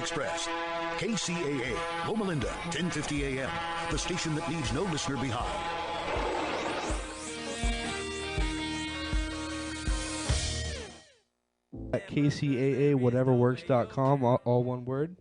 Express. KCAA, Loma Linda, 1050 AM, the station that leaves no listener behind. At KCAA, whateverworks.com, all one word.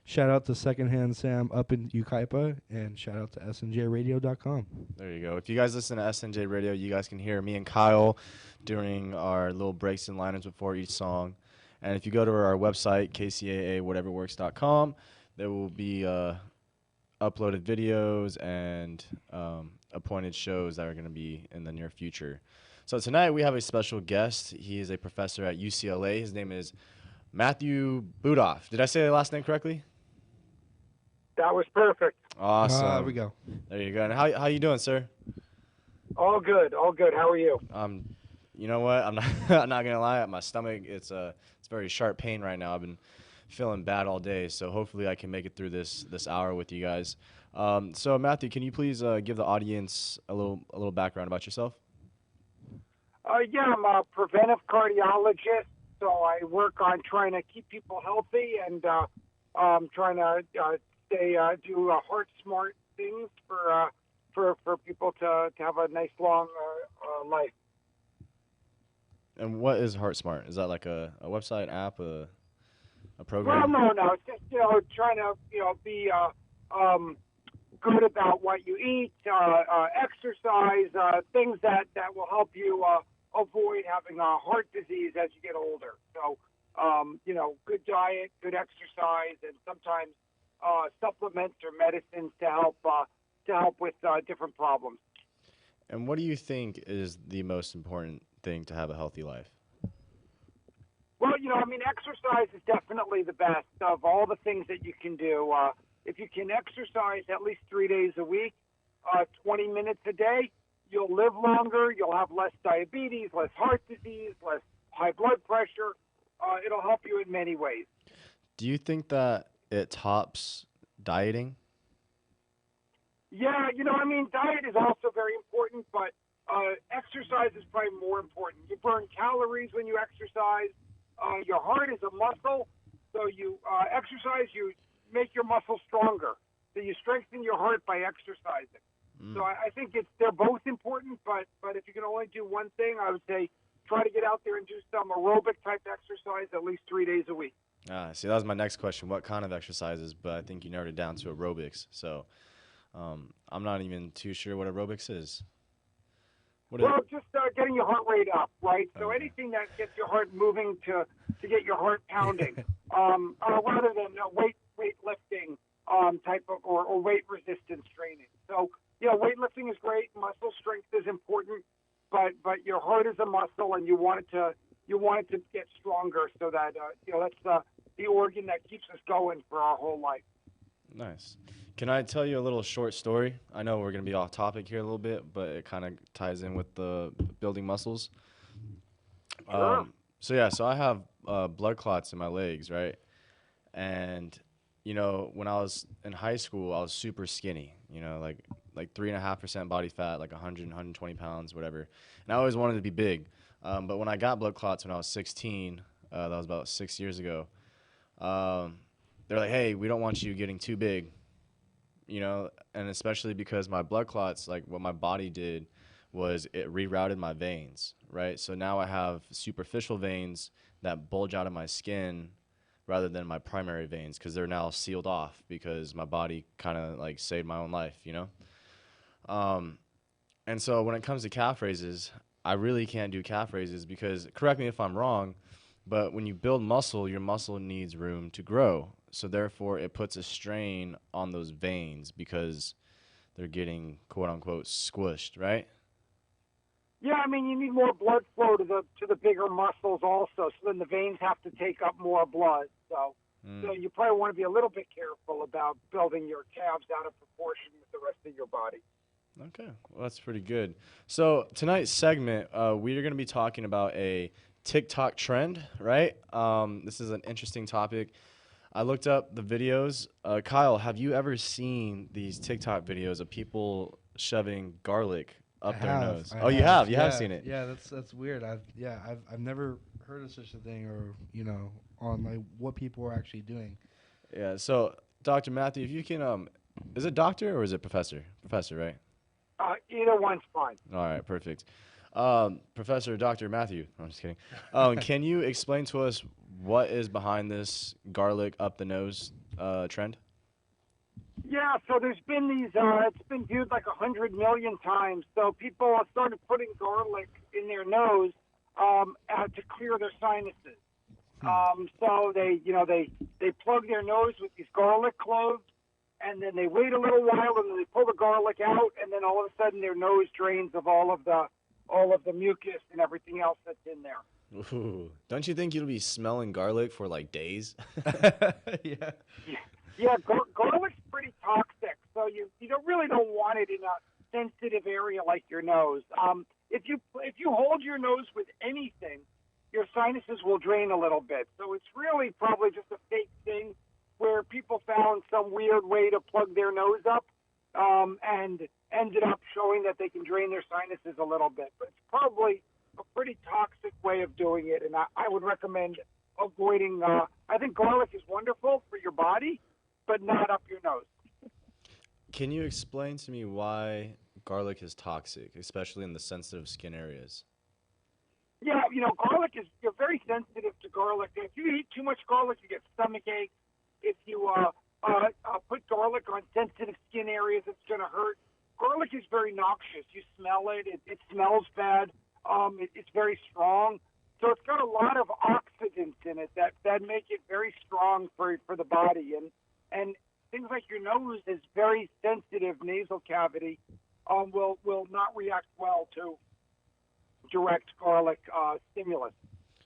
Shout out to Secondhand Sam up in Ukaipa, and shout out to snjradio.com. There you go. If you guys listen to SNJ Radio, you guys can hear me and Kyle during our little breaks and liners before each song. And if you go to our website, KCAA, whateverworks.com, there will be uploaded videos and appointed shows that are going to be in the near future. So tonight we have a special guest. He is a professor at UCLA. His name is Matthew Budoff. Did I say the last name correctly? That was perfect. Awesome. There we go. There you go. And how you doing, sir? All good. All good. How are you? You know what? I'm not I'm not gonna lie. My stomach, it's very sharp pain right now. I've been feeling bad all day, so hopefully I can make it through this hour with you guys. So Matthew, can you please give the audience a little background about yourself? Yeah, I'm a preventive cardiologist, so I work on trying to keep people healthy and trying to do heart smart things for people to have a nice long life. And what is Heart Smart? Is that like a website, app, a program? Well, no. It's just trying to be good about what you eat, exercise, things that will help you avoid having heart disease as you get older. So, good diet, good exercise, and sometimes supplements or medicines to help with different problems. And what do you think is the most important thing to have a healthy life? Well, exercise is definitely the best of all the things that you can do. If you can exercise at least 3 days a week, 20 minutes a day, you'll live longer, you'll have less diabetes, less heart disease, less high blood pressure. It'll help you in many ways. Do you think that it tops dieting? Yeah, diet is also very important, but exercise is probably more important. You burn calories when you exercise. Your heart is a muscle, so you exercise, you make your muscle stronger. So you strengthen your heart by exercising. So I think they're both important, but if you can only do one thing, I would say try to get out there and do some aerobic type exercise at least 3 days a week. See, that was my next question. What kind of exercises? But I think you narrowed it down to aerobics. So I'm not even too sure what aerobics is. Just getting your heart rate up, right? So anything that gets your heart moving to get your heart pounding, rather than weightlifting type of or weight resistance training. So weightlifting is great. Muscle strength is important, but your heart is a muscle, and you want it to get stronger so that that's the organ that keeps us going for our whole life. Nice. Can I tell you a little short story? I know we're going to be off topic here a little bit, but it kind of ties in with the building muscles. Sure. So I have blood clots in my legs, right? And, when I was in high school, I was super skinny, like 3.5% body fat, like 100, 120 pounds, whatever. And I always wanted to be big. But when I got blood clots when I was 16, that was about 6 years ago, they're like, hey, we don't want you getting too big. And especially because my blood clots, like what my body did was it rerouted my veins, right? So now I have superficial veins that bulge out of my skin rather than my primary veins because they're now sealed off because my body kind of like saved my own life, And so when it comes to calf raises, I really can't do calf raises because, correct me if I'm wrong, but when you build muscle, your muscle needs room to grow. So therefore, it puts a strain on those veins because they're getting quote unquote squished, right? Yeah, you need more blood flow to the bigger muscles also. So then the veins have to take up more blood. So you probably want to be a little bit careful about building your calves out of proportion with the rest of your body. Okay, well that's pretty good. So tonight's segment, we are going to be talking about a TikTok trend, right? This is an interesting topic. I looked up the videos. Kyle, have you ever seen these TikTok videos of people shoving garlic up their nose? You have? You have seen it? Yeah, that's weird. I've never heard of such a thing, or on like what people are actually doing. Yeah. So, Dr. Matthew, if you can, is it doctor or is it professor? Professor, right? Either one's fine. All right, perfect. Professor Dr. Matthew, no, I'm just kidding. Can you explain to us what is behind this garlic up the nose trend? Yeah, so there's been these, it's been viewed like 100 million times. So people have started putting garlic in their nose to clear their sinuses. So they plug their nose with these garlic cloves, and then they wait a little while, and then they pull the garlic out, and then all of a sudden their nose drains of all of the mucus and everything else that's in there. Ooh, don't you think you'll be smelling garlic for like days? Yeah. Yeah, garlic's pretty toxic, so you really don't want it in a sensitive area like your nose. If you hold your nose with anything, your sinuses will drain a little bit. So it's really probably just a fake thing where people found some weird way to plug their nose up and ended up showing that they can drain their sinuses a little bit. But it's probably a pretty toxic way of doing it, and I would recommend avoiding. I think garlic is wonderful for your body, but not up your nose. Can you explain to me why garlic is toxic, especially in the sensitive skin areas? Yeah, garlic you're very sensitive to garlic. If you eat too much garlic, you get stomach aches. If you put garlic on sensitive skin areas, it's going to hurt. Garlic is very noxious. You smell it. It smells bad. It's very strong. So it's got a lot of oxidants in it that make it very strong for the body. And things like your nose is very sensitive nasal cavity will not react well to direct garlic stimulus.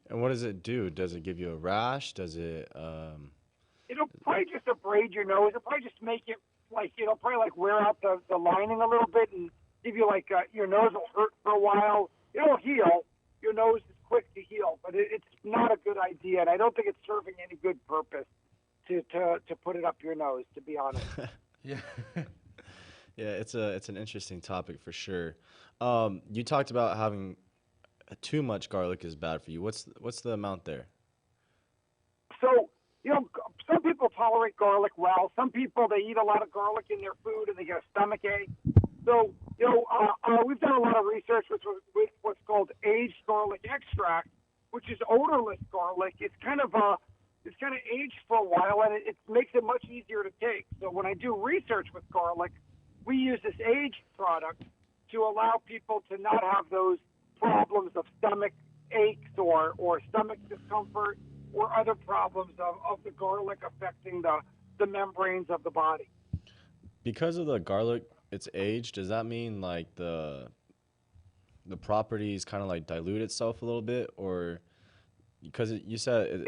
And what does it do? Does it give you a rash? Does it? It'll probably just abrade your nose. It'll probably just make it it'll probably wear out the lining a little bit and give you your nose will hurt for a while. It'll heal. Your nose is quick to heal, but it's not a good idea, and I don't think it's serving any good purpose to put it up your nose, to be honest. Yeah. Yeah, it's an interesting topic for sure. You talked about having too much garlic is bad for you. What's the amount there? So, some people tolerate garlic well. Some people, they eat a lot of garlic in their food and they get a stomach ache. So, we've done a lot of research with what's called aged garlic extract, which is odorless garlic. It's kind of aged for a while, and it makes it much easier to take. So when I do research with garlic, we use this aged product to allow people to not have those problems of stomach aches or stomach discomfort or other problems of the garlic affecting the membranes of the body. Because of the garlic, it's aged. Does that mean like the properties kind of dilute itself a little bit, or because you said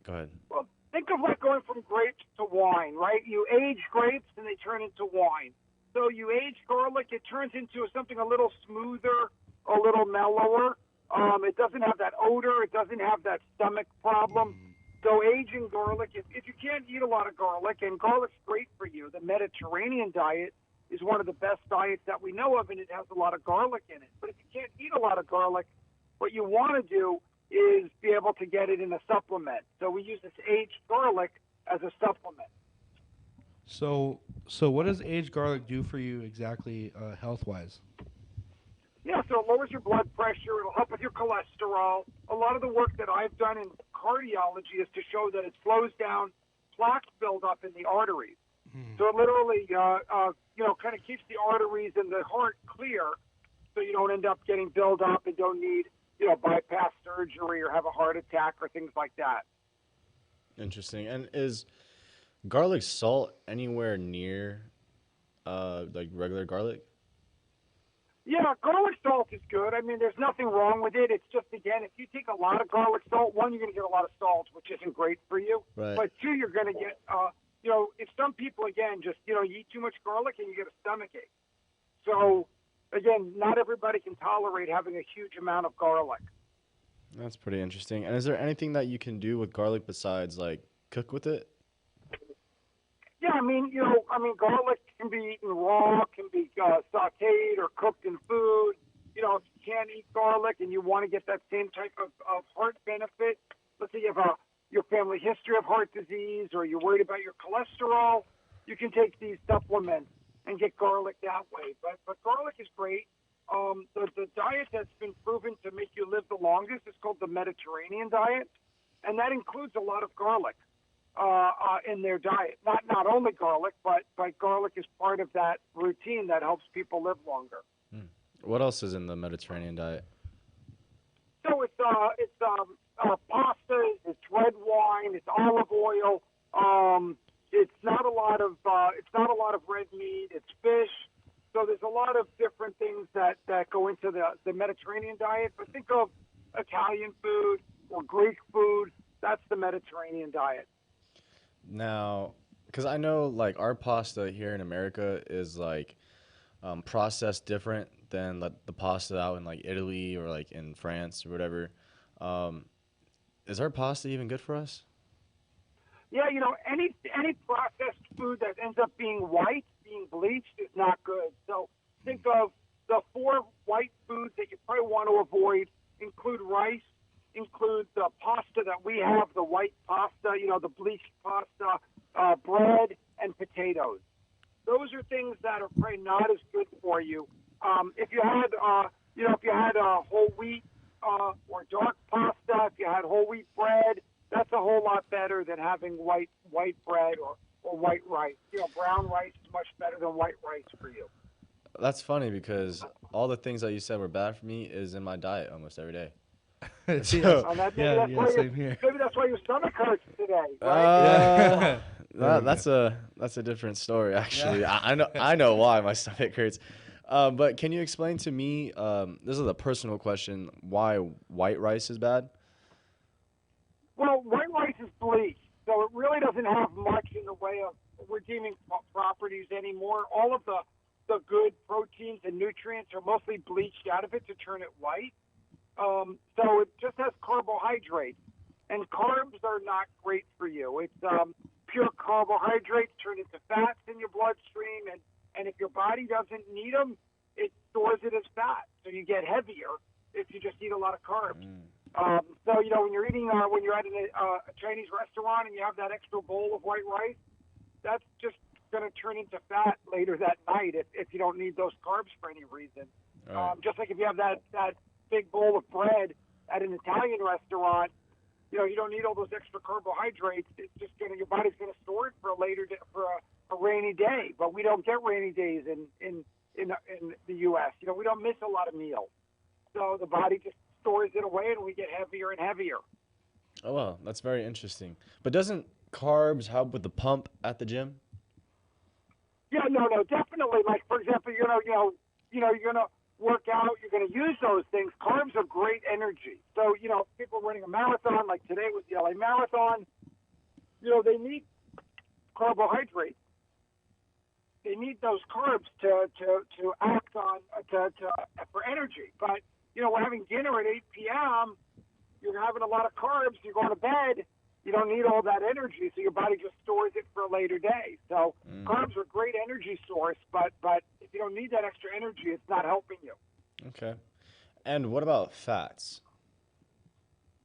go ahead. Well, think of going from grapes to wine, right? You age grapes and they turn into wine. So you age garlic, it turns into something a little smoother, a little mellower. It doesn't have that odor. It doesn't have that stomach problem. So aging garlic, if you can't eat a lot of garlic, and garlic's great for you, the Mediterranean diet is one of the best diets that we know of, and it has a lot of garlic in it. But if you can't eat a lot of garlic, what you want to do is be able to get it in a supplement. So we use this aged garlic as a supplement. So what does aged garlic do for you exactly, health-wise? Yeah, so it lowers your blood pressure. It'll help with your cholesterol. A lot of the work that I've done in cardiology is to show that it slows down plaque buildup in the arteries. So it literally, kind of keeps the arteries and the heart clear, so you don't end up getting built up and don't need, bypass surgery or have a heart attack or things like that. Interesting. And is garlic salt anywhere near regular garlic? Yeah, garlic salt is good. I mean, there's nothing wrong with it. It's just, again, if you take a lot of garlic salt, one, you're going to get a lot of salt, which isn't great for you. Right. But two, you're going to get, if some people, again, just, you eat too much garlic and you get a stomach ache. So, again, not everybody can tolerate having a huge amount of garlic. That's pretty interesting. And is there anything that you can do with garlic besides, cook with it? Yeah, I mean, garlic can be eaten raw, can be sautéed or cooked in food. If you can't eat garlic and you want to get that same type of heart benefit, let's say you have your family history of heart disease or you're worried about your cholesterol, you can take these supplements and get garlic that way. But garlic is great. The diet that's been proven to make you live the longest is called the Mediterranean diet, and that includes a lot of garlic in their diet. Not only garlic, but garlic is part of that routine that helps people live longer. What else is in the Mediterranean diet? So it's pastas, it's red wine, it's olive oil. It's not a lot of red meat. It's fish. So there's a lot of different things that go into the Mediterranean diet. But think of Italian food or Greek food. That's the Mediterranean diet. Now, because I know like our pasta here in America is like processed different than the pasta out in like Italy or like in France or whatever. Is our pasta even good for us? Yeah, any processed food that ends up being white, being bleached, is not good. So think of the 4 white foods that you probably want to avoid. Include rice, include the pasta that we have, the white pasta, the bleached pasta, bread, and potatoes. Those are things that are probably not as good for you. If you had whole wheat or dark pasta, if you had whole wheat bread, that's a whole lot better than having white bread or white rice. Brown rice is much better than white rice for you. That's funny because all the things that you said were bad for me is in my diet almost every day. Yeah, So, same here. Maybe that's why your stomach hurts today, right? that's a different story actually. Yeah. I know why my stomach hurts. But can you explain to me, this is a personal question, why white rice is bad? Well, white rice is bleached, so it really doesn't have much in the way of redeeming properties anymore. All of the good proteins and nutrients are mostly bleached out of it to turn it white. So it just has carbohydrates, and carbs are not great for you. It's pure carbohydrates turn into fats in your bloodstream, and if your body doesn't need them, it stores it as fat. So you get heavier if you just eat a lot of carbs. So when you're eating, when you're at a Chinese restaurant and you have that extra bowl of white rice, that's just going to turn into fat later that night if you don't need those carbs for any reason. Right. Just like if you have that big bowl of bread at an Italian restaurant, you don't need all those extra carbohydrates. It's just your body's going to store it for a later day, for a rainy day. But we don't get rainy days in the U.S. We don't miss a lot of meals, so the body just stores it away, and we get heavier and heavier. Oh, well, that's very interesting. But doesn't carbs help with the pump at the gym? Yeah, no, definitely. Like, for example, you're gonna work out, you're gonna use those things. Carbs are great energy. So, people running a marathon, like today was the LA Marathon, they need carbohydrates. They need those carbs to act on for energy. But we're having dinner at 8 p.m. You're having a lot of carbs. You're going to bed. You don't need all that energy, so your body just stores it for a later day. So carbs are a great energy source, but if you don't need that extra energy, it's not helping you. Okay. And what about fats?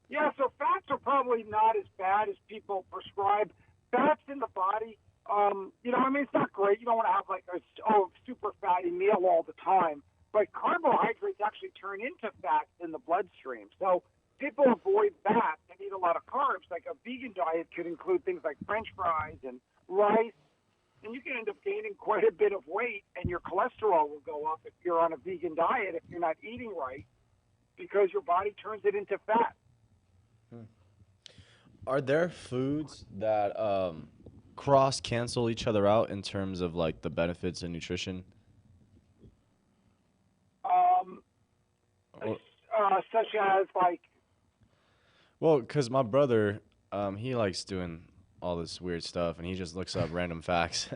Yeah, so fats are probably not as bad as people prescribe. Fats in the body, it's not great. You don't want to have like a super fatty meal all the time. But carbohydrates actually turn into fats in the bloodstream. So people avoid fats and eat a lot of carbs. Like a vegan diet could include things like French fries and rice. And you can end up gaining quite a bit of weight, and your cholesterol will go up if you're on a vegan diet, if you're not eating right, because your body turns it into fat. Are there foods that cross-cancel each other out in terms of like the benefits and nutrition? Such as like... Well, because my brother, he likes doing all this weird stuff, and he just looks up random facts.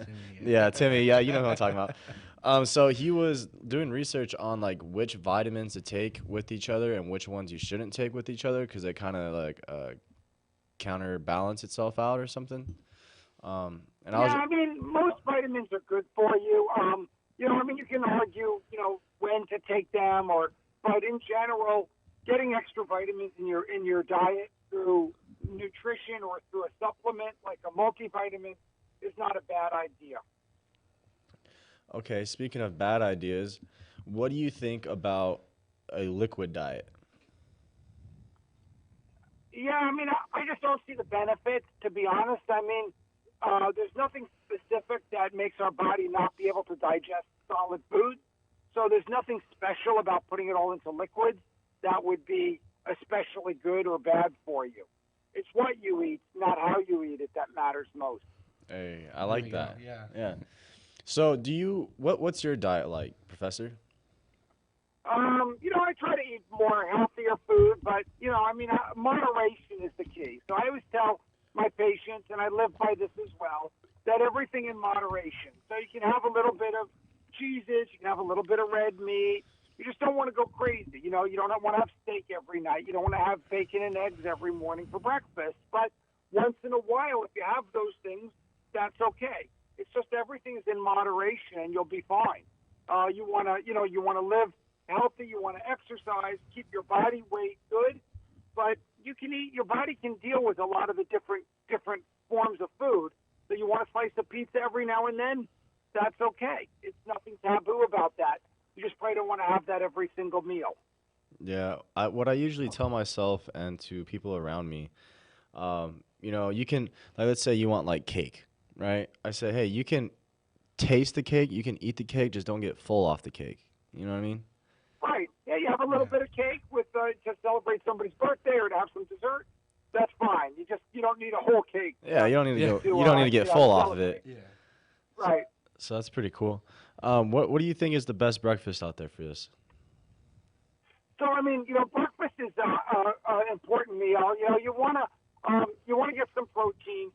Timmy, yeah, you know who I'm talking about. So he was doing research on like which vitamins to take with each other and which ones you shouldn't take with each other, because they kind of like counterbalance itself out or something. Most vitamins are good for you. You can argue, when to take them, but in general, getting extra vitamins in your diet through nutrition or through a supplement like a multivitamin is not a bad idea. Okay, speaking of bad ideas, what do you think about a liquid diet? Yeah, I mean, I just don't see the benefits, to be honest. I mean, there's nothing specific that makes our body not be able to digest solid food. So there's nothing special about putting it all into liquids that would be especially good or bad for you. It's what you eat, not how you eat it, that matters most. Hey, I like that. Yeah. So what's your diet like, Professor? I try to eat more healthier food, but, I mean, moderation is the key. So I always tell my patients, and I live by this as well, that everything in moderation. So you can have a little bit of cheeses, you can have a little bit of red meat. You just don't want to go crazy. You don't want to have steak every night. You don't want to have bacon and eggs every morning for breakfast. But once in a while, if you have those things, that's okay. It's just everything is in moderation, and you'll be fine. You want to live healthy. You want to exercise, keep your body weight good. But you can eat. Your body can deal with a lot of the different forms of food. So you want a slice of pizza every now and then? That's okay. It's nothing taboo about that. You just probably don't want to have that every single meal. Yeah, what I usually tell myself and to people around me, you can, like, let's say you want like cake, right? I say, hey, you can taste the cake, you can eat the cake, just don't get full off the cake. You know what I mean? Right. Yeah, you have a little bit of cake with to celebrate somebody's birthday or to have some dessert. That's fine. You don't need a whole cake. Yeah, you don't need to go. You don't need to get full off of it. Yeah. Right. So that's pretty cool. What do you think is the best breakfast out there for this? So I mean, breakfast is an important meal. You want to get some protein.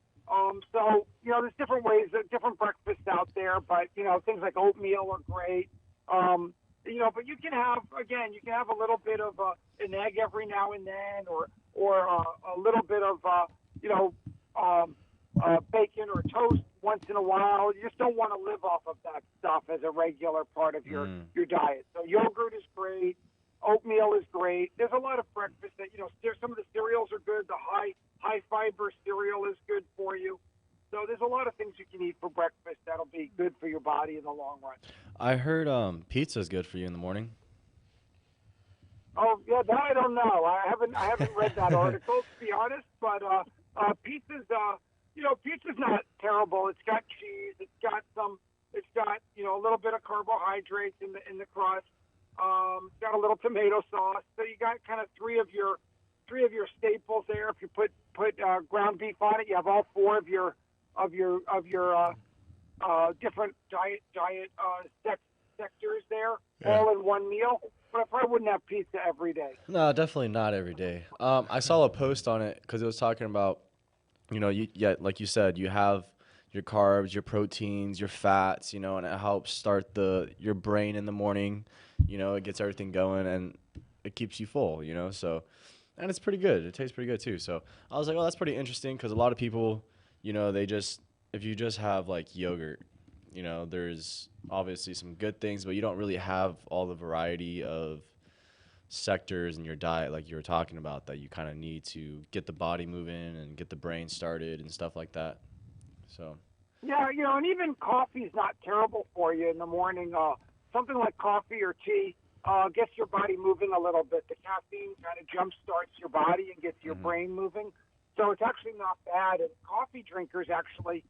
So there's different ways, different breakfasts out there, but things like oatmeal are great. But you can have a little bit of an egg every now and then, or a little bit of bacon or toast once in a while. You just don't want to live off of that stuff as a regular part of your diet. So yogurt is great. Oatmeal is great. There's a lot of breakfast that, some of the cereals are good. The high fiber cereal is good for you. So there's a lot of things you can eat for breakfast that'll be good for your body in the long run. I heard pizza is good for you in the morning. Oh yeah, that I don't know. I haven't read that article, to be honest. But pizza's pizza's not terrible. It's got cheese. It's got a little bit of carbohydrates in the crust. It's got a little tomato sauce. So you got kind of three of your staples there. If you put ground beef on it, you have all four of your different diet sectors there, all in one meal. But I probably wouldn't have pizza every day. No, definitely not every day. I saw a post on it because it was talking about, like you said, you have your carbs, your proteins, your fats, and it helps start your brain in the morning. It gets everything going and it keeps you full. So, and it's pretty good. It tastes pretty good too. So I was like, oh, that's pretty interesting because a lot of people, if you just have like yogurt, there's obviously some good things, but you don't really have all the variety of sectors in your diet like you were talking about that you kind of need to get the body moving and get the brain started and stuff like that. So. Yeah, and even coffee is not terrible for you in the morning. Something like coffee or tea gets your body moving a little bit. The caffeine kind of jump starts your body and gets your brain moving. So it's actually not bad. And coffee drinkers actually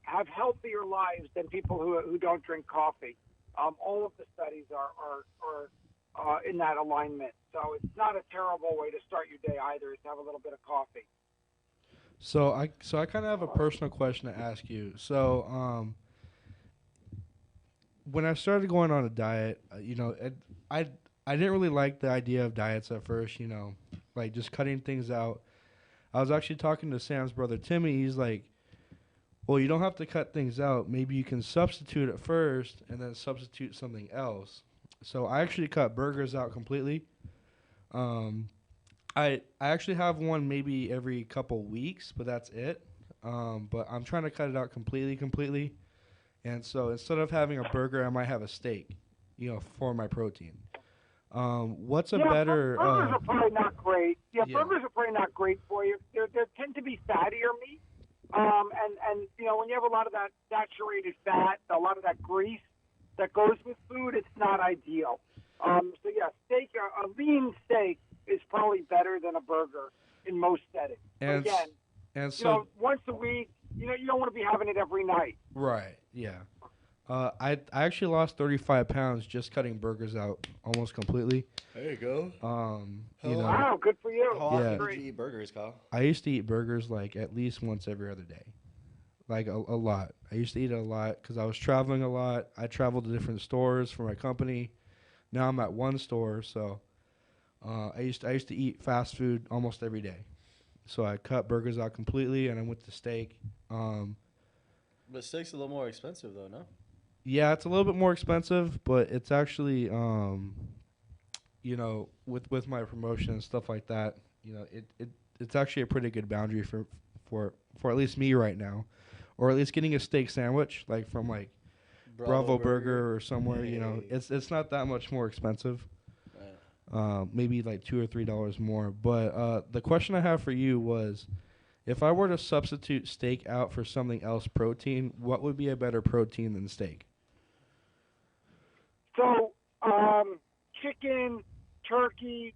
have healthier lives than people who don't drink coffee. All of the studies are in that alignment. So it's not a terrible way to start your day either, is to have a little bit of coffee. So I kind of have a personal question to ask you. So when I started going on a diet, I didn't really like the idea of diets at first, like just cutting things out. I was actually talking to Sam's brother Timmy. He's like, well, you don't have to cut things out. Maybe you can substitute it first and then substitute something else. So I actually cut burgers out completely. I actually have one maybe every couple weeks, but that's it. But I'm trying to cut it out completely. And so instead of having a burger, I might have a steak, for my protein. What's a better? Burgers are probably not great. Yeah, Yeah. burgers are probably not great for you. They tend to be fattier meat. And when you have a lot of that saturated fat, a lot of that grease that goes with food, it's not ideal. So yeah, steak, a lean steak is probably better than a burger in most settings. And But again, and so once a week, you don't want to be having it every night. right, yeah. I actually lost 35 pounds just cutting burgers out almost completely. There you go. Wow, good for you. How often Yeah. did you eat burgers, Kyle? I used to eat burgers like at least once every other day, like a lot. I used to eat it a lot because I was traveling a lot. I traveled to different stores for my company. Now I'm at one store, so I used to eat fast food almost every day. So I cut burgers out completely, and I went to steak. But steak's a little more expensive, though, no? Yeah, it's a little bit more expensive, but it's actually, with my promotion and stuff like that, it's actually a pretty good boundary for at least me right now, or at least getting a steak sandwich like from like Bravo Burger or somewhere. Hey. It's not that much more expensive. Right. Maybe like $2 or $3 more. But the question I have for you was, if I were to substitute steak out for something else protein, what would be a better protein than steak? So, chicken, turkey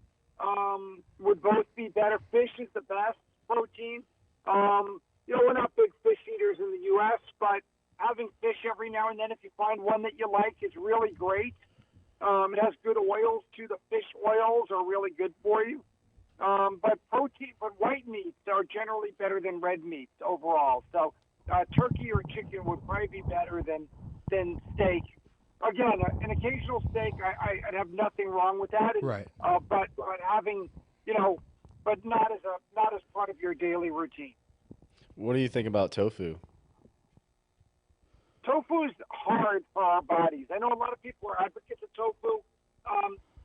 would both be better. Fish is the best protein. We're not big fish eaters in the U.S., but having fish every now and then, if you find one that you like, is really great. It has good oils too. The fish oils are really good for you. But white meats are generally better than red meats overall. So, turkey or chicken would probably be better than steak. Again, an occasional steak, I'd have nothing wrong with that. Right. But having, but not as part of your daily routine. What do you think about tofu? Tofu is hard for our bodies. I know a lot of people are advocates of tofu.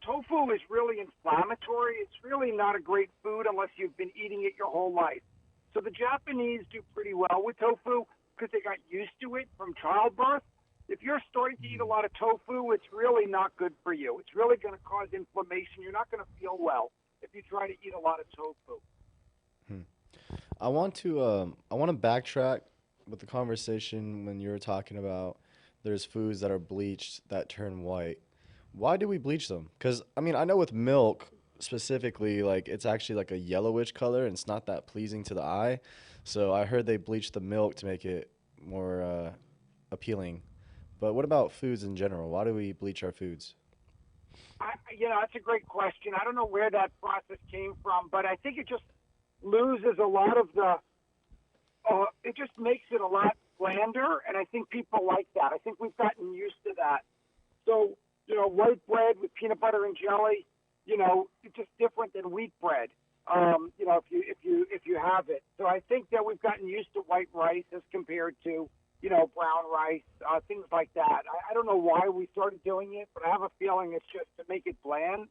Tofu is really inflammatory. It's really not a great food unless you've been eating it your whole life. So the Japanese do pretty well with tofu because they got used to it from childbirth. If you're starting to eat a lot of tofu, it's really not good for you. It's really going to cause inflammation. You're not going to feel well if you try to eat a lot of tofu. I want to backtrack with the conversation when you were talking about there's foods that are bleached that turn white. Why do we bleach them? Because, I know with milk specifically, like it's actually like a yellowish color and it's not that pleasing to the eye. So I heard they bleach the milk to make it more appealing. But what about foods in general? Why do we bleach our foods? That's a great question. I don't know where that process came from, but I think it just loses a lot of it just makes it a lot blander, and I think people like that. I think we've gotten used to that. So, white bread with peanut butter and jelly, it's just different than wheat bread. If you have it. So I think that we've gotten used to white rice as compared to, brown rice, things like that. I don't know why we started doing it, but I have a feeling it's just to make it bland,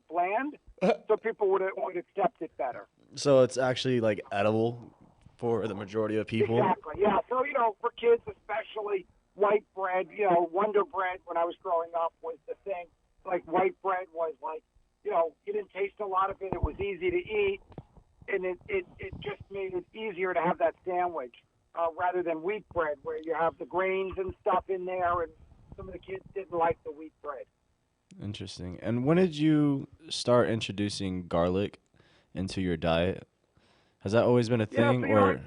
so people would accept it better. So it's actually like edible for the majority of people? Exactly, yeah. So, for kids especially, white bread, Wonder Bread when I was growing up was the thing. Like white bread was like, you didn't taste a lot of it. It was easy to eat, and it just made it easier to have that sandwich rather than wheat bread where you have the grains and stuff in there, and some of the kids didn't like the wheat bread. Interesting. And when did you start introducing garlic into your diet? Has that always been a thing, or?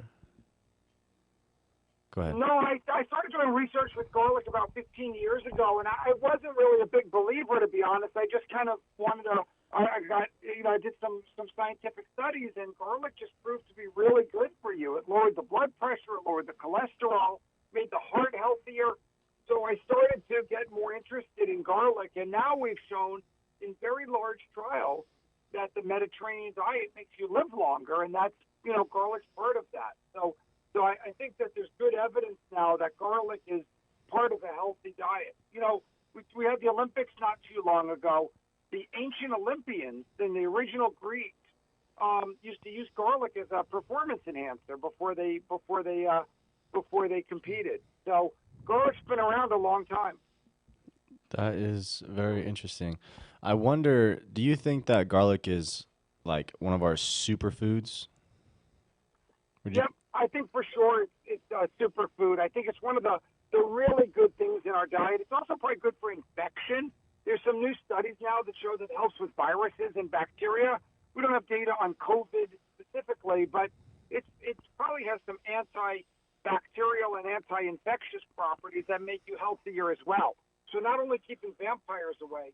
Go ahead. No, I started doing research with garlic about 15 years ago, and I wasn't really a big believer, to be honest. I just kind of wanted to. I did some scientific studies, and garlic just proved to be really good for you. It lowered the blood pressure, it lowered the cholesterol, made the heart healthier. So I started to get more interested in garlic, and now we've shown in very large trials that the Mediterranean diet makes you live longer, and that's, garlic's part of that. So I think that there's good evidence now that garlic is part of a healthy diet. We had the Olympics not too long ago. The ancient Olympians and the original Greeks used to use garlic as a performance enhancer before they competed. So garlic's been around a long time. That is very interesting. I wonder, do you think that garlic is like one of our superfoods? Yep, I think for sure it's a superfood. I think it's one of the really good things in our diet. It's also probably good for infection. There's some new studies now that show that it helps with viruses and bacteria. We don't have data on COVID specifically, but it probably has some antibacterial and anti-infectious properties that make you healthier as well. So not only keeping vampires away,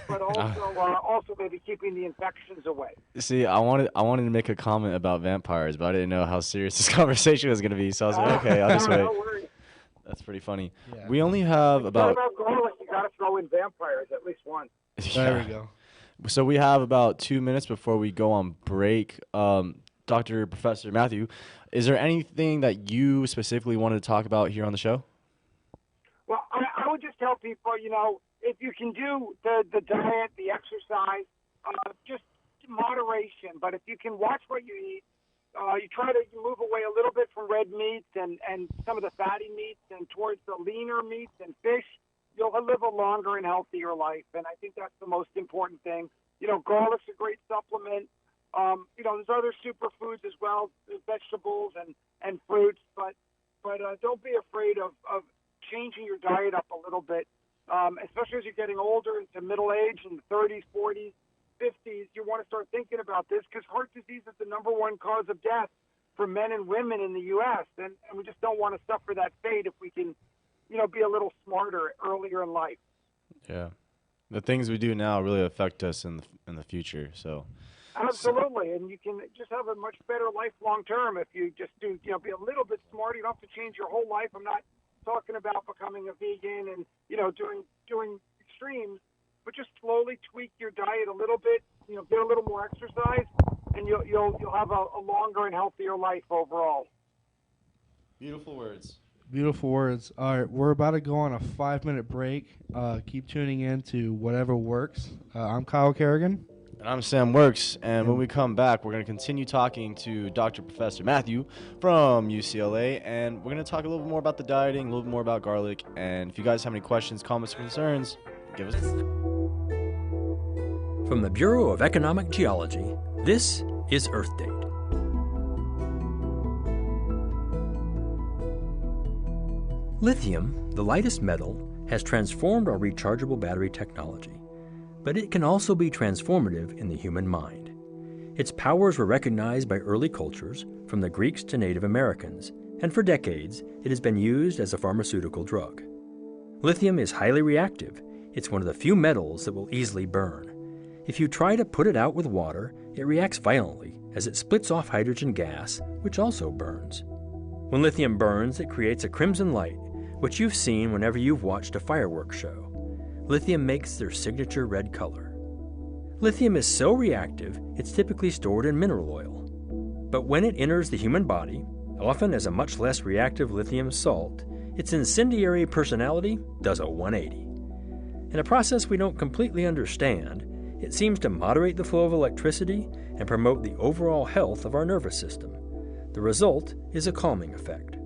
but also maybe keeping the infections away. See, I wanted to make a comment about vampires, but I didn't know how serious this conversation was going to be. So I was like, okay, I'll just wait. No worries. That's pretty funny. Yeah. We only have about garlic, you got to throw in vampires at least once. There we go. So we have about 2 minutes before we go on break. Dr. Professor Matthew, is there anything that you specifically wanted to talk about here on the show? Well, I would just tell people, if you can do the diet, the exercise, just moderation. But if you can watch what you eat, you try to move away a little bit from red meats and some of the fatty meats and towards the leaner meats and fish, you'll live a longer and healthier life. And I think that's the most important thing. Garlic's a great supplement. There's other superfoods as well, vegetables and fruits. But don't be afraid of changing your diet up a little bit, especially as you're getting older into middle age in the 30s, 40s, 50s. You want to start thinking about this because heart disease is the number one cause of death for men and women in the U.S. And we just don't want to suffer that fate if we can, be a little smarter earlier in life. Yeah, the things we do now really affect us in the future. So. Absolutely, and you can just have a much better life long term if you just do, be a little bit smarter. You don't have to change your whole life. I'm not talking about becoming a vegan and doing extremes, but just slowly tweak your diet a little bit. Get a little more exercise, and you'll have a longer and healthier life overall. Beautiful words. Beautiful words. All right, we're about to go on a 5-minute break. Keep tuning in to Whatever Works. I'm Kyle Kerrigan. And I'm Sam Works, and when we come back, we're going to continue talking to Dr. Professor Matthew from UCLA, and we're going to talk a little bit more about the dieting, a little bit more about garlic, and if you guys have any questions, comments, or concerns, give us. From the Bureau of Economic Geology, this is Earth Date. Lithium, the lightest metal, has transformed our rechargeable battery technology. But it can also be transformative in the human mind. Its powers were recognized by early cultures, from the Greeks to Native Americans, and for decades it has been used as a pharmaceutical drug. Lithium is highly reactive. It's one of the few metals that will easily burn. If you try to put it out with water, it reacts violently as it splits off hydrogen gas, which also burns. When lithium burns, it creates a crimson light, which you've seen whenever you've watched a fireworks show. Lithium makes their signature red color. Lithium is so reactive, it's typically stored in mineral oil. But when it enters the human body, often as a much less reactive lithium salt, its incendiary personality does a 180. In a process we don't completely understand, it seems to moderate the flow of electricity and promote the overall health of our nervous system. The result is a calming effect.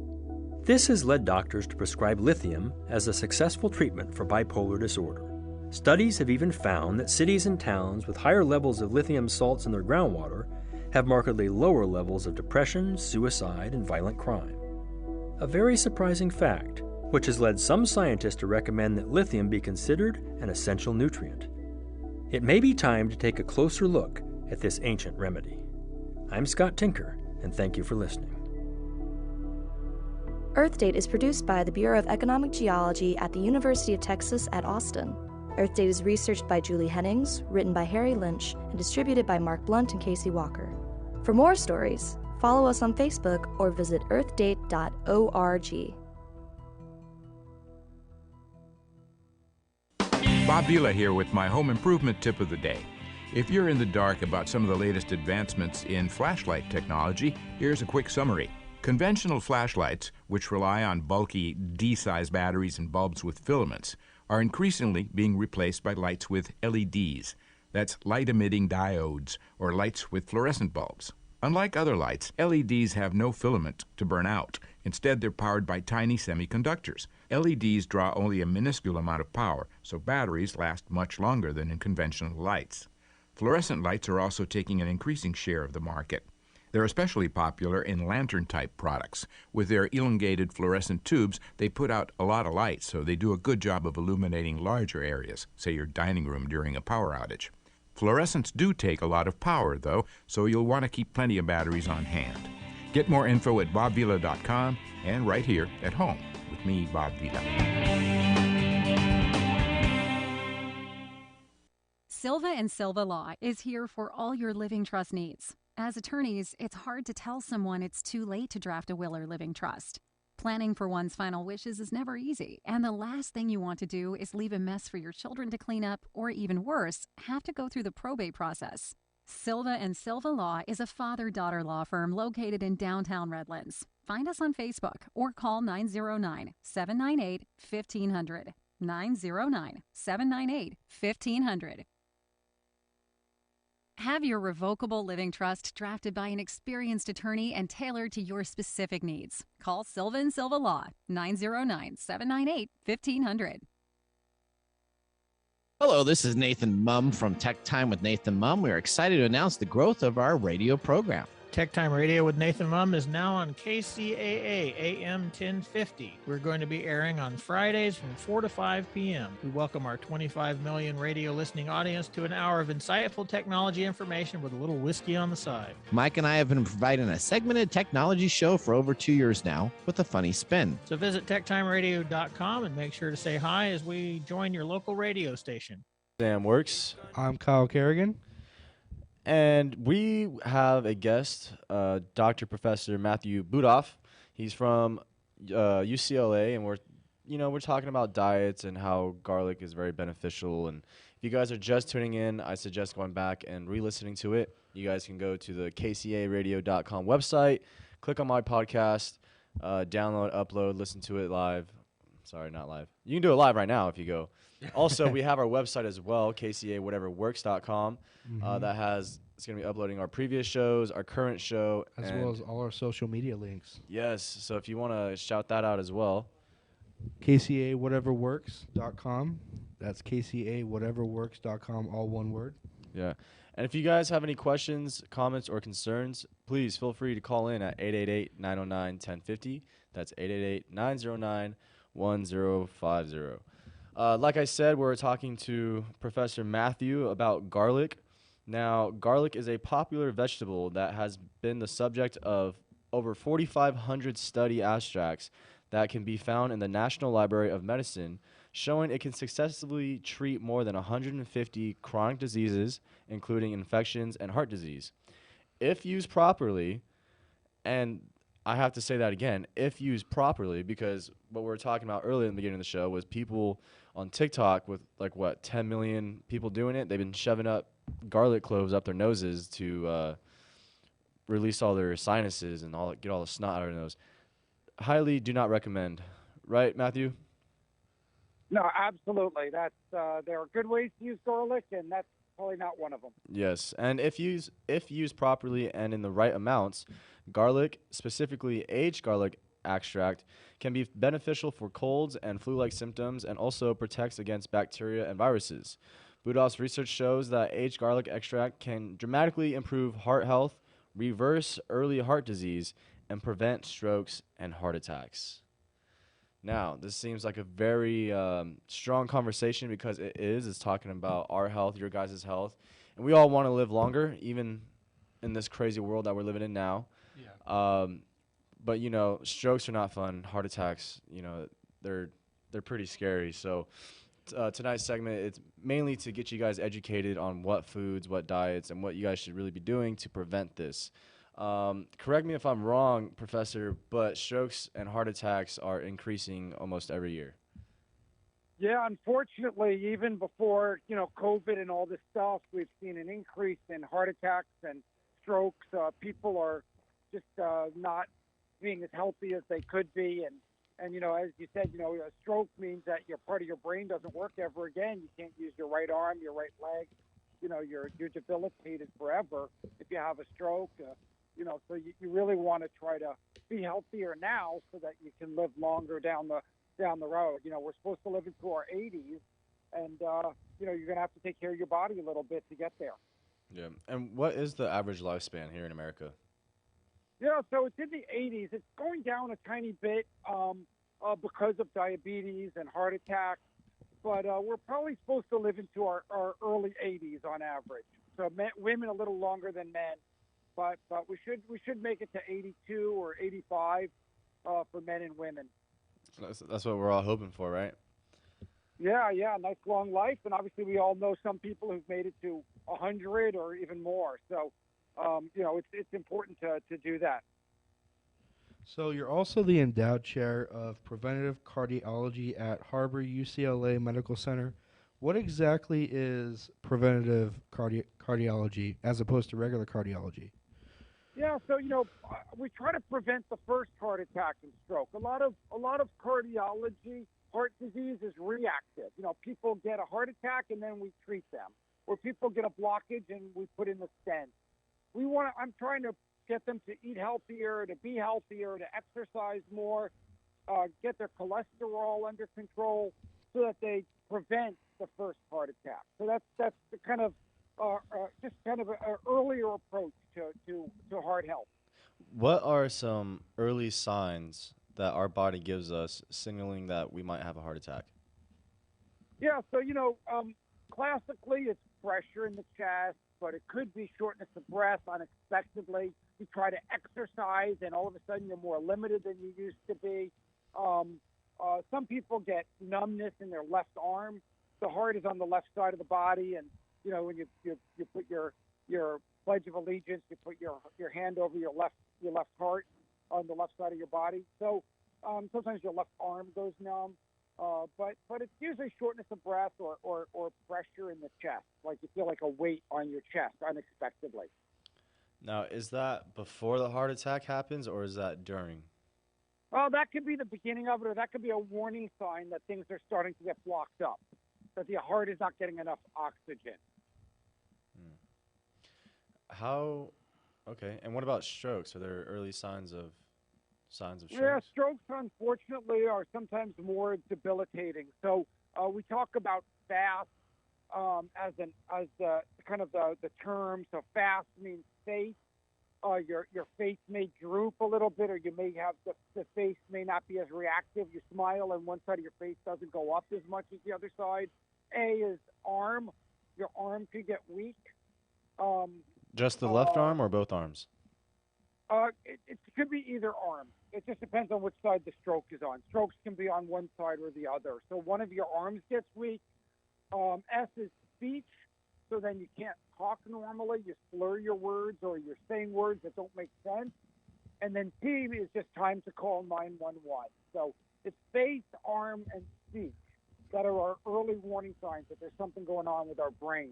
This has led doctors to prescribe lithium as a successful treatment for bipolar disorder. Studies have even found that cities and towns with higher levels of lithium salts in their groundwater have markedly lower levels of depression, suicide, and violent crime. A very surprising fact, which has led some scientists to recommend that lithium be considered an essential nutrient. It may be time to take a closer look at this ancient remedy. I'm Scott Tinker, and thank you for listening. Earth Date is produced by the Bureau of Economic Geology at the University of Texas at Austin. Earth Date is researched by Julie Hennings, written by Harry Lynch, and distributed by Mark Blunt and Casey Walker. For more stories, follow us on Facebook or visit earthdate.org. Bob Vila here with my home improvement tip of the day. If you're in the dark about some of the latest advancements in flashlight technology, here's a quick summary. Conventional flashlights, which rely on bulky D-size batteries and bulbs with filaments, are increasingly being replaced by lights with LEDs. That's light-emitting diodes, or lights with fluorescent bulbs. Unlike other lights, LEDs have no filament to burn out. Instead, they're powered by tiny semiconductors. LEDs draw only a minuscule amount of power, so batteries last much longer than in conventional lights. Fluorescent lights are also taking an increasing share of the market. They're especially popular in lantern-type products. With their elongated fluorescent tubes, they put out a lot of light, so they do a good job of illuminating larger areas, say your dining room during a power outage. Fluorescents do take a lot of power, though, so you'll want to keep plenty of batteries on hand. Get more info at bobvila.com and right here at home with me, Bob Vila. Silva & Silva Law is here for all your living trust needs. As attorneys, it's hard to tell someone it's too late to draft a will or living trust. Planning for one's final wishes is never easy, and the last thing you want to do is leave a mess for your children to clean up, or even worse, have to go through the probate process. Silva & Silva Law is a father-daughter law firm located in downtown Redlands. Find us on Facebook or call 909-798-1500. 909-798-1500. Have your revocable living trust drafted by an experienced attorney and tailored to your specific needs. Call Silva & Silva Law, 909-798-1500. Hello, this is Nathan Mumm from Tech Time with Nathan Mumm. We are excited to announce the growth of our radio program. Tech Time Radio with Nathan Mumm is now on KCAA AM 1050. We're going to be airing on Fridays from 4 to 5 p.m. We welcome our 25 million radio listening audience to an hour of insightful technology information with a little whiskey on the side. Mike and I have been providing a segmented technology show for over 2 years now with a funny spin. So visit techtimeradio.com and make sure to say hi as we join your local radio station. Sam Works. I'm Kyle Kerrigan. And we have a guest, Dr. Professor Matthew Budoff. He's from UCLA, and we're talking about diets and how garlic is very beneficial. And if you guys are just tuning in, I suggest going back and re-listening to it. You guys can go to the KCAAradio.com website, click on my podcast, download, upload, listen to it live. Sorry, not live. You can do it live right now if you go. Also, we have our website as well, KCAWhateverWorks.com. It's going to be uploading our previous shows, our current show. As well as all our social media links. Yes, so if you want to shout that out as well. KCAWhateverWorks.com. That's KCAWhateverWorks.com, all one word. Yeah. And if you guys have any questions, comments, or concerns, please feel free to call in at 888-909-1050. That's 888-909-1050. Like I said, we're talking to Professor Matthew about garlic. Now, garlic is a popular vegetable that has been the subject of over 4,500 study abstracts that can be found in the National Library of Medicine, showing it can successfully treat more than 150 chronic diseases, including infections and heart disease. If used properly, and I have to say that again, if used properly, because what we were talking about earlier in the beginning of the show was people on TikTok with 10 million people doing it. They've been shoving up garlic cloves up their noses to release all their sinuses and get all the snot out of their nose. Highly do not recommend. Right, Matthew? No, absolutely. There are good ways to use garlic, and that's probably not one of them. Yes, and if used properly and in the right amounts, garlic, specifically aged garlic extract, can be beneficial for colds and flu-like symptoms and also protects against bacteria and viruses. Budoff's research shows that aged garlic extract can dramatically improve heart health, reverse early heart disease, and prevent strokes and heart attacks. Now, this seems like a very strong conversation because it's talking about our health, your guys' health, and we all want to live longer, even in this crazy world that we're living in now. Yeah. But strokes are not fun. Heart attacks, they're pretty scary. So tonight's segment, it's mainly to get you guys educated on what foods, what diets, and what you guys should really be doing to prevent this. Correct me if I'm wrong, Professor, but strokes and heart attacks are increasing almost every year. Yeah, unfortunately, even before, COVID and all this stuff, we've seen an increase in heart attacks and strokes. People are just not being as healthy as they could be. And as you said, a stroke means that your part of your brain doesn't work ever again. You can't use your right arm, your right leg. You're debilitated forever if you have a stroke. So you really want to try to be healthier now so that you can live longer down the road. We're supposed to live into our 80s, and you're going to have to take care of your body a little bit to get there. Yeah. And what is the average lifespan here in America? Yeah, so it's in the 80s. It's going down a tiny bit because of diabetes and heart attacks, but we're probably supposed to live into our early 80s on average. So women a little longer than men, but we should make it to 82 or 85 for men and women. That's what we're all hoping for, right? Yeah, nice long life, and obviously we all know some people who've made it to 100 or even more. So, it's important to do that. So you're also the endowed chair of Preventative Cardiology at Harbor UCLA Medical Center. What exactly is preventative cardiology as opposed to regular cardiology? Yeah, so we try to prevent the first heart attack and stroke. A lot of cardiology, heart disease is reactive. People get a heart attack and then we treat them, or people get a blockage and we put in the stent. I'm trying to get them to eat healthier, to be healthier, to exercise more, get their cholesterol under control, so that they prevent the first heart attack. So that's the kind of just kind of an earlier approach to heart health. What are some early signs that our body gives us signaling that we might have a heart attack? Yeah, so classically it's pressure in the chest, but it could be shortness of breath unexpectedly. You try to exercise, and all of a sudden you're more limited than you used to be. Some people get numbness in their left arm. The heart is on the left side of the body, and when you put your Pledge of Allegiance, you put your hand over your left heart on the left side of your body. So sometimes your left arm goes numb. But it's usually shortness of breath or pressure in the chest, like you feel like a weight on your chest unexpectedly. Now, is that before the heart attack happens, or is that during? Well, that could be the beginning of it, or that could be a warning sign that things are starting to get blocked up, that the heart is not getting enough oxygen. Okay, and what about strokes? Are there early signs of strokes? Yeah, strokes, unfortunately, are sometimes more debilitating. So we talk about fast as the kind of the term. So fast means face. Your face may droop a little bit, or you may have the face may not be as reactive. You smile, and one side of your face doesn't go up as much as the other side. A is arm. Your arm could get weak. Just the left arm or both arms? It could be either arm. It just depends on which side the stroke is on. Strokes can be on one side or the other. So one of your arms gets weak. S is speech. So then you can't talk normally. You slur your words, or you're saying words that don't make sense. And then T is just time to call 911. So it's face, arm, and speech that are our early warning signs that there's something going on with our brain,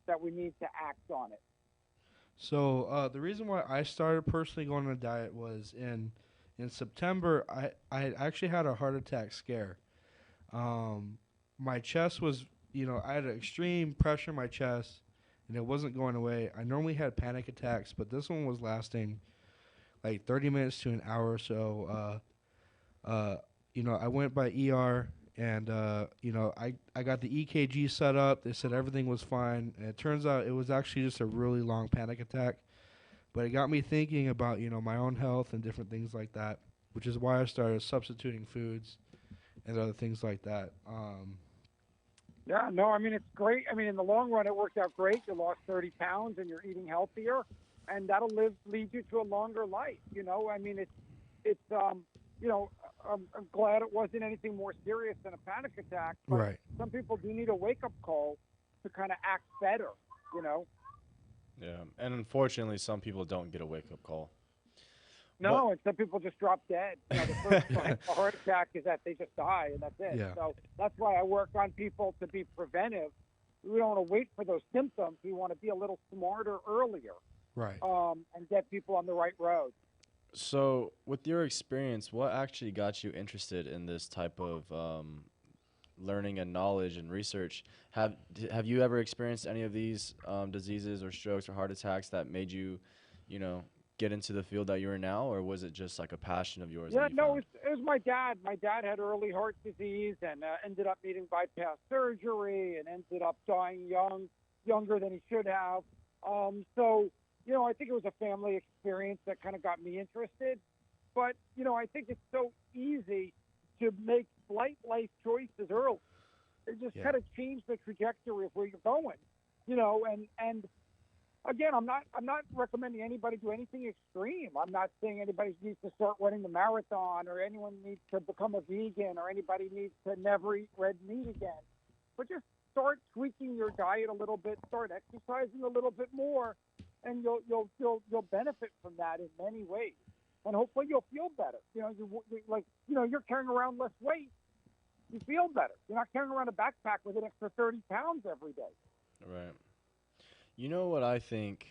that we need to act on it. So the reason why I started personally going on a diet was in September, I actually had a heart attack scare. My chest was, I had extreme pressure in my chest, and it wasn't going away. I normally had panic attacks, but this one was lasting like 30 minutes to an hour or so. I went by ER, and, I got the EKG set up. They said everything was fine. And it turns out it was actually just a really long panic attack. But it got me thinking about, my own health and different things like that, which is why I started substituting foods and other things like that. Yeah, no, I mean, it's great. I mean, in the long run, it worked out great. You lost 30 pounds and you're eating healthier, and that'll lead you to a longer life. I mean, I'm glad it wasn't anything more serious than a panic attack. But right. Some people do need a wake-up call to kind of act better, Yeah, and unfortunately, some people don't get a wake-up call. No, and some people just drop dead. The first sign of a heart attack is that they just die, and that's it. Yeah. So that's why I work on people to be preventive. We don't want to wait for those symptoms. We want to be a little smarter earlier. Right. And get people on the right road. So, with your experience, what actually got you interested in this type of learning and knowledge and research? Have you ever experienced any of these diseases or strokes or heart attacks that made you, get into the field that you're in now, or was it just like a passion of yours? Yeah, no, it was my dad. My dad had early heart disease and ended up needing bypass surgery and ended up dying younger than he should have. So, I think it was a family experience that kind of got me interested. But, I think it's so easy to make slight life choices early. It just kind of changed the trajectory of where you're going, and again, I'm not recommending anybody do anything extreme. I'm not saying anybody needs to start running the marathon or anyone needs to become a vegan or anybody needs to never eat red meat again. But just start tweaking your diet a little bit, start exercising a little bit more, and you'll benefit from that in many ways. And hopefully you'll feel better. You're carrying around less weight. You feel better. You're not carrying around a backpack with an extra 30 pounds every day. Right. You know what I think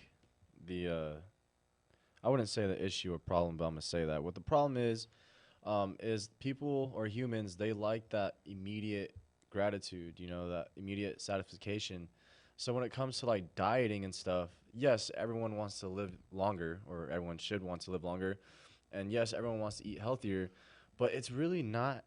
I wouldn't say the issue or problem, but I'm going to say that. What the problem is people or humans, they like that immediate gratitude, that immediate satisfaction. So when it comes to like dieting and stuff, yes, everyone wants to live longer, or everyone should want to live longer. And yes, everyone wants to eat healthier, but it's really not,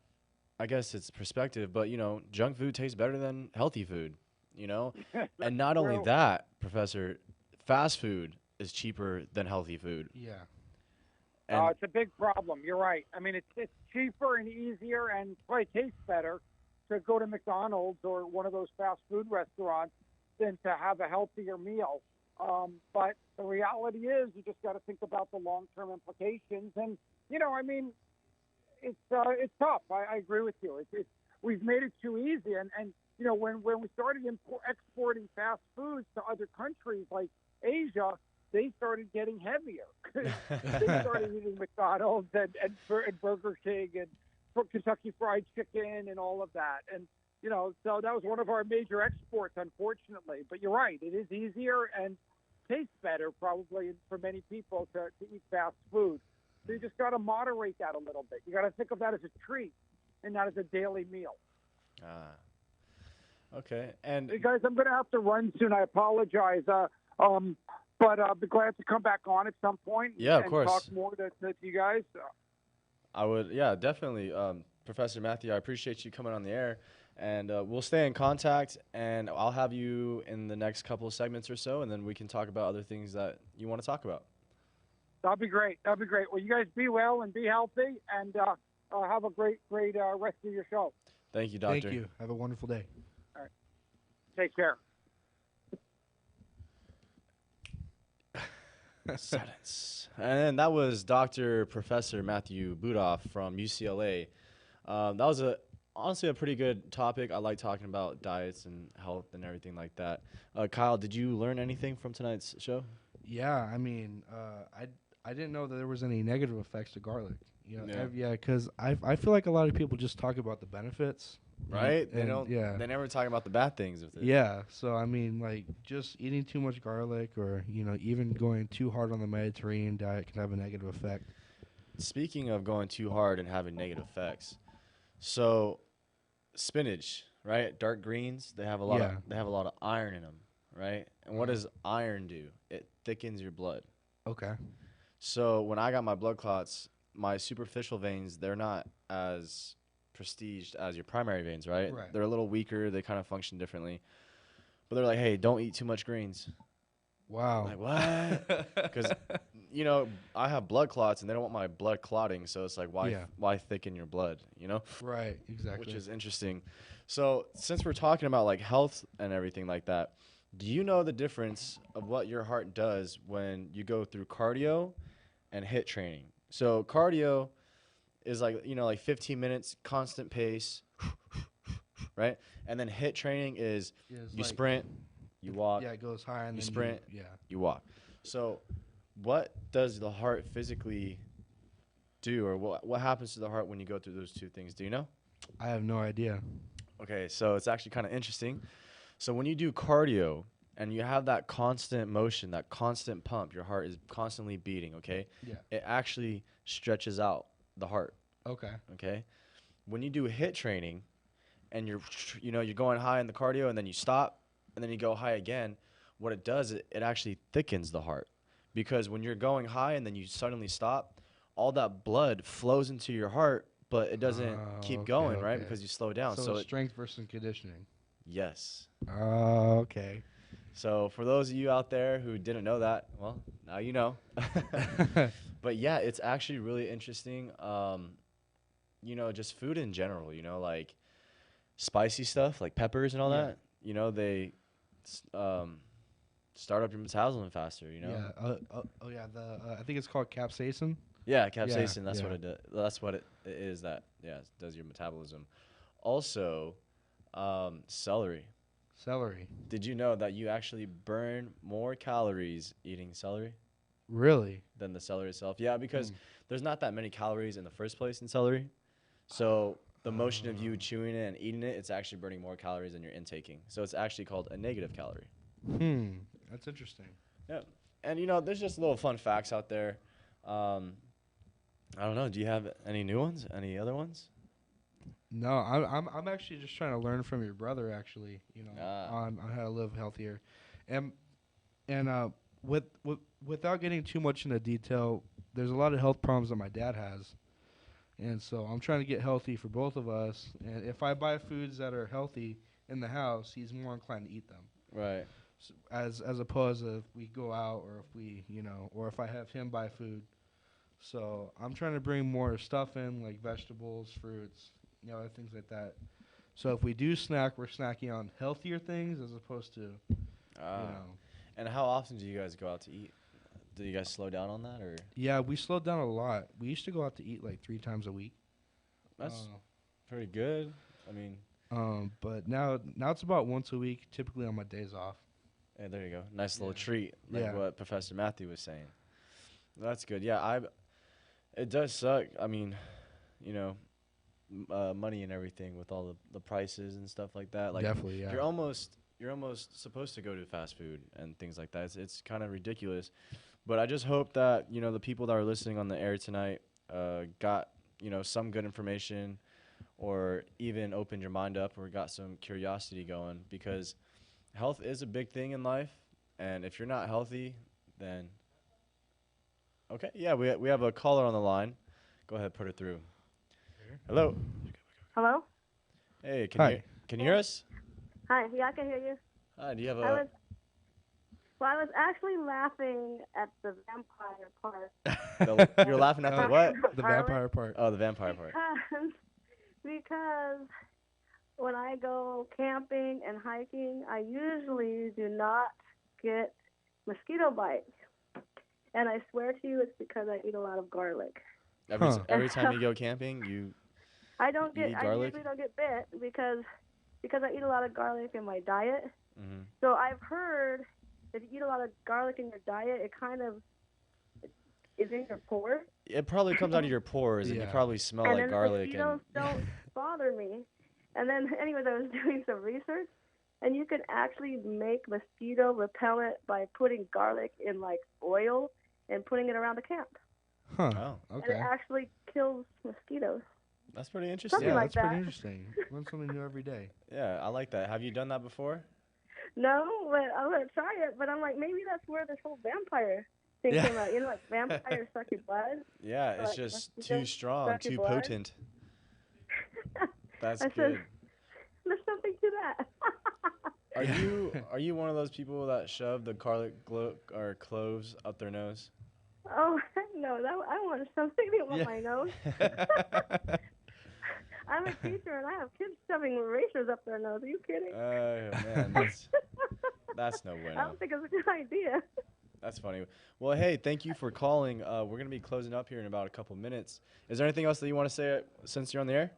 I guess it's perspective, but junk food tastes better than healthy food, and not only that, Professor, fast food is cheaper than healthy food. Yeah. And it's a big problem. You're right. I mean, it's cheaper and easier and probably tastes better to go to McDonald's or one of those fast food restaurants than to have a healthier meal. But the reality is you just got to think about the long-term implications. And, it's tough. I agree with you. We've made it too easy. And when we started exporting fast foods to other countries like Asia, they started getting heavier. They started eating McDonald's and Burger King and Kentucky Fried Chicken and all of that. And, so that was one of our major exports, unfortunately. But you're right. It is easier and tastes better probably for many people to eat fast food. So you just got to moderate that a little bit. You got to think of that as a treat and not as a daily meal. Okay. And hey guys, I'm going to have to run soon. I apologize. But I'll be glad to come back on at some point. Yeah, of and course. Talk more to you guys. I would, yeah, definitely. Professor Matthew, I appreciate you coming on the air. And we'll stay in contact, and I'll have you in the next couple of segments or so, and then we can talk about other things that you want to talk about. That'd be great. Well, you guys be well and be healthy, and have a great rest of your show. Thank you, Doctor. Thank you. Have a wonderful day. All right. Take care. Silence. And that was Professor Matthew Budoff from UCLA. That was honestly a pretty good topic. I like talking about diets and health and everything like that. Kyle, did you learn anything from tonight's show? Yeah, I mean, I didn't know that there was any negative effects to garlic. Yeah. Because I feel like a lot of people just talk about the benefits. Right? They don't. Yeah. They never talk about the bad things of it. Yeah. So I mean, like just eating too much garlic, or even going too hard on the Mediterranean diet can have a negative effect. Speaking of going too hard and having negative effects, so spinach, right? Dark greens, they have a lot of iron in them, right? And what does iron do? It thickens your blood. Okay. So when I got my blood clots, my superficial veins, they're not as prestiged as your primary veins, right? They're a little weaker. They kind of function differently. But they're like, hey, don't eat too much greens. Wow. I'm like, what? Because, I have blood clots and they don't want my blood clotting. So it's like, why thicken your blood, Right, exactly. Which is interesting. So since we're talking about like health and everything like that, do you know the difference of what your heart does when you go through cardio and HIIT training? So cardio is like 15 minutes, constant pace, right? And then HIIT training is you sprint, you walk. Yeah, it goes high and you then sprint, you walk. So what does the heart physically do, or what happens to the heart when you go through those two things? Do you know? I have no idea. Okay, so it's actually kind of interesting. So when you do cardio and you have that constant motion, that constant pump, your heart is constantly beating, okay? Yeah. It actually stretches out the heart. Okay. Okay? When you do HIIT training and you're going high in the cardio and then you stop and then you go high again, what it does, it actually thickens the heart because when you're going high and then you suddenly stop, all that blood flows into your heart, but it doesn't keep going, right? Because you slow down. So strength versus conditioning. Yes. Oh, okay. So for those of you out there who didn't know that, well, now you know. But yeah, it's actually really interesting. You know, just food in general, you know, like spicy stuff, like peppers and all that, you know, they start up your metabolism faster, you know? Yeah. I think it's called capsaicin. Yeah, capsaicin. That's what it does. That's what it is. That does your metabolism. Also, celery. Celery. Did you know that you actually burn more calories eating celery? Really? Than the celery itself? Yeah, because there's not that many calories in the first place in celery. So the motion of you chewing it and eating it, it's actually burning more calories than you're intaking. So it's actually called a negative calorie. That's interesting. Yeah. And, you know, there's just little fun facts out there. I don't know. Do you have any new ones? Any other ones? No, I'm actually just trying to learn from your brother, actually, you know, on how to live healthier. And without getting too much into detail, there's a lot of health problems that my dad has. And so I'm trying to get healthy for both of us. And if I buy foods that are healthy in the house, he's more inclined to eat them. Right. So as opposed to if we go out or if we, you know, or if I have him buy food. So I'm trying to bring more stuff in, like vegetables, fruits, you know, things like that. So if we do snack, we're snacking on healthier things as opposed to, you know. And how often do you guys go out to eat? Do you guys slow down on that, or? Yeah, we slowed down a lot. We used to go out to eat like 3 times a week. That's pretty good. I mean. But now it's about once a week, typically on my days off. Hey, there you go. Nice little treat, like what Professor Matthew was saying. That's good. Yeah, it does suck. I mean, you know, money and everything with all the prices and stuff like that. Like, definitely, yeah. You're almost supposed to go to fast food and things like that. It's kind of ridiculous. But I just hope that, you know, the people that are listening on the air tonight got, you know, some good information, or even opened your mind up, or got some curiosity going, because health is a big thing in life. And if you're not healthy, then okay, yeah, we have a caller on the line. Go ahead, put her through. Hello. Hello. Hey, can you hear us? Hi. Yeah, I can hear you. Hi. Do you have a? I was actually laughing at the vampire part. You're laughing at the what? The vampire part. Oh, the vampire part. Because when I go camping and hiking, I usually do not get mosquito bites. And I swear to you, it's because I eat a lot of garlic. Every time you go camping, I eat garlic? usually don't get bit because I eat a lot of garlic in my diet. Mm-hmm. So I've heard if you eat a lot of garlic in your diet, it kind of is in your pores. It probably comes out of your pores, and you probably smell like garlic. And mosquitoes don't bother me. And then, anyways, I was doing some research, and you can actually make mosquito repellent by putting garlic in like oil and putting it around the camp. Huh. Oh, okay. And it actually kills mosquitoes. That's pretty interesting. Something like that's pretty interesting. Learn something new every day. Yeah, I like that. Have you done that before? No, but I'm going to try it. But I'm like, maybe that's where this whole vampire thing came out. You know, like vampires suck your blood. Yeah, it's like, just too strong, too potent. That's good. There's something to that. Are you one of those people that shove the garlic or cloves up their nose? Oh, no, I want something up my nose. I'm a teacher, and I have kids shoving erasers up their nose. Are you kidding? Oh, man, that's no bueno. I don't think it's a good idea. That's funny. Well, hey, thank you for calling. We're going to be closing up here in about a couple minutes. Is there anything else that you want to say since you're on the air?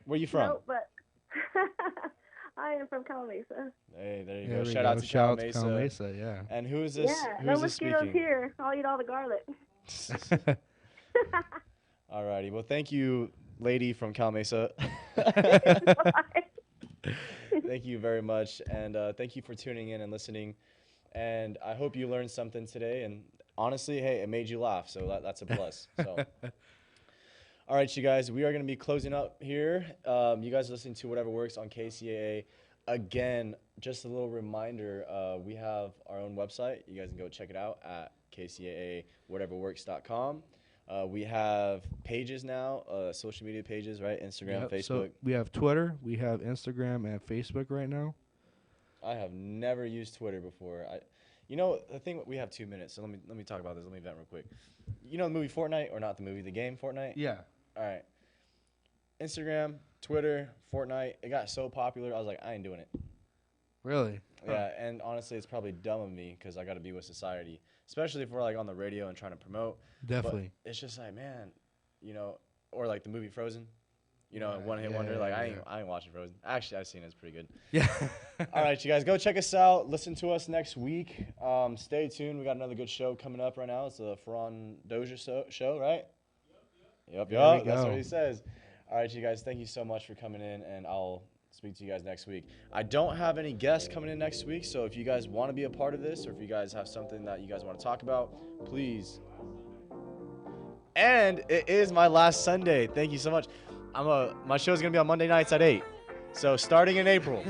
Where are you from? No, but I am from Cal Mesa. Hey, there you go. Shout out to Cal Mesa. Yeah. And who is this? Yeah, who no is this mosquitoes speaking? here. I'll eat all the garlic. All righty. Well, thank you, lady from Cal Mesa. Thank you very much. And thank you for tuning in and listening. And I hope you learned something today. And honestly, hey, it made you laugh. So that's a plus. So. All right, you guys, we are going to be closing up here. You guys are listening to Whatever Works on KCAA again, just a little reminder, we have our own website. You guys can go check it out at KCAA we have pages now, social media pages, right? Instagram, Facebook. So we have Twitter, we have Instagram and Facebook right now. I have never used Twitter before. You know, the thing, we have 2 minutes, so let me talk about this. Let me vent real quick. You know the movie Fortnite, or not the movie, the game Fortnite? Yeah. All right. Instagram, Twitter, Fortnite, it got so popular, I was like, I ain't doing it. Really? Yeah, and honestly, it's probably dumb of me because I got to be with society, especially if we're like on the radio and trying to promote. Definitely. But it's just like, man, you know, or like the movie Frozen, you know, one hit wonder. Like I ain't watching Frozen. Actually, I've seen it. It's pretty good. Yeah. All right, you guys, go check us out. Listen to us next week. Stay tuned. We got another good show coming up right now. It's the Ferran Doja show, right? Yep. That's what he says. All right, you guys, thank you so much for coming in, and I'll speak to you guys next week. I don't have any guests coming in next week, so if you guys want to be a part of this, or if you guys have something that you guys want to talk about, please. And it is my last Sunday. Thank you so much. My show's gonna be on Monday nights at 8. So starting in April.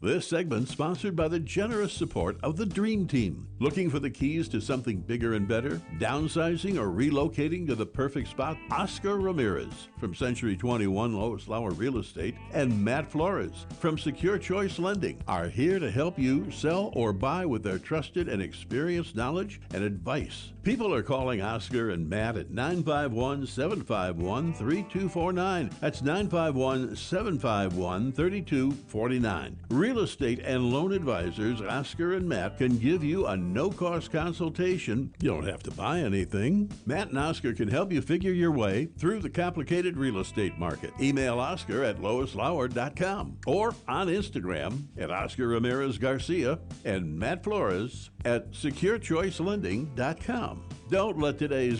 This segment sponsored by the generous support of the Dream Team. Looking for the keys to something bigger and better? Downsizing or relocating to the perfect spot? Oscar Ramirez from Century 21 Lois Lauer Real Estate and Matt Flores from Secure Choice Lending are here to help you sell or buy with their trusted and experienced knowledge and advice. People are calling Oscar and Matt at 951-751-3249. That's 951-751-3249. Real estate and loan advisors Oscar and Matt can give you a no-cost consultation. You don't have to buy anything. Matt and Oscar can help you figure your way through the complicated real estate market. Email Oscar at loislauer.com or on Instagram at Oscar Ramirez Garcia and Matt Flores at securechoicelending.com. Don't let today's